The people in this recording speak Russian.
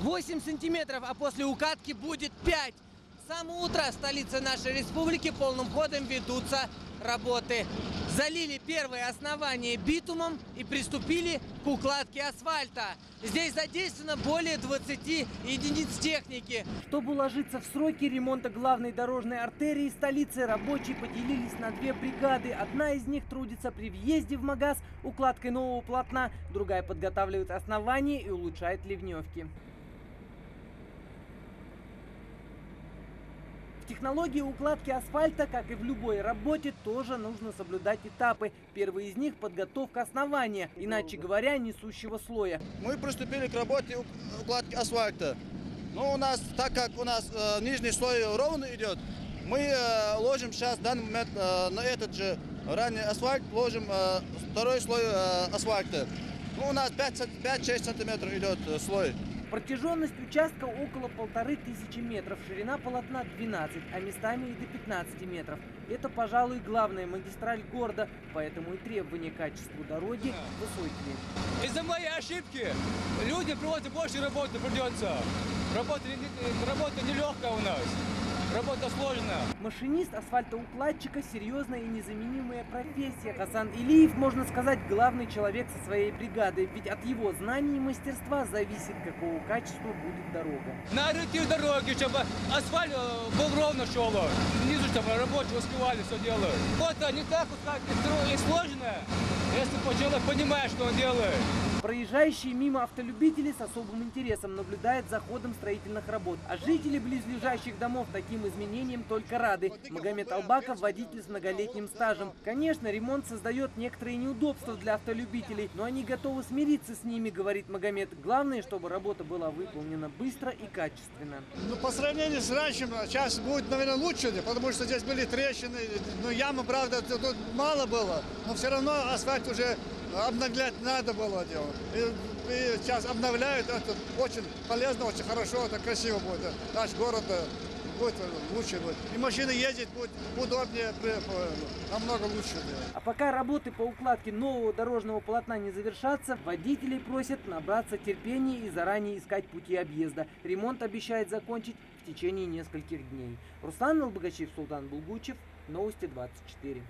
8 сантиметров, а после укатки будет 5. С самого утра в столице нашей республики полным ходом ведутся работы. Залили первые основания битумом и приступили к укладке асфальта. Здесь задействовано более 20 единиц техники. Чтобы уложиться в сроки ремонта главной дорожной артерии столицы, рабочие поделились на две бригады. Одна из них трудится при въезде в магаз укладкой нового полотна, другая подготавливает основание и улучшает ливневки. В технологии укладки асфальта, как и в любой работе, тоже нужно соблюдать этапы. Первый из них – подготовка основания, иначе говоря, несущего слоя. Мы приступили к работе укладки асфальта. Но у нас, так как у нас нижний слой ровно идет, мы ложим сейчас в данный момент на этот же ранний асфальт, ложим второй слой асфальта. Ну, у нас 5-6 сантиметров идет слой. Протяженность участка около 1500 метров, ширина полотна 12, а местами и до 15 метров. Это, пожалуй, главная магистраль города, поэтому и требования к качеству дороги высокие. Из-за моей ошибки людям приходится больше работы придется. Работа нелегкая у нас. Работа сложная. Машинист асфальтоукладчика – серьезная и незаменимая профессия. Хасан Илиев, можно сказать, главный человек со своей бригадой. Ведь от его знаний и мастерства зависит, какого качества будет дорога. Надо идти в дороге, чтобы асфальт был ровно шел. Внизу, чтобы рабочие успевали все делать. Вот не так вот как и сложно, если человек понимает, что он делает. Проезжающие мимо автолюбители с особым интересом наблюдают за ходом строительных работ. А жители близлежащих домов таким изменениям только рады. Магомед Албаков – водитель с многолетним стажем. Конечно, ремонт создает некоторые неудобства для автолюбителей, но они готовы смириться с ними, говорит Магомед. Главное, чтобы работа была выполнена быстро и качественно. Ну, по сравнению с раньше, сейчас будет, наверное, лучше, потому что здесь были трещины. Ну, ямы, правда, тут мало было, но все равно асфальт уже обновлять надо было делать. И сейчас обновляют, это очень полезно, очень хорошо, это красиво будет. Наш город будет лучше будет. И машины ездить будет удобнее, намного лучше. А пока работы по укладке нового дорожного полотна не завершатся, водителей просят набраться терпения и заранее искать пути объезда. Ремонт обещает закончить в течение нескольких дней. Руслан Албагачев, Султан Булгучев, Новости 24.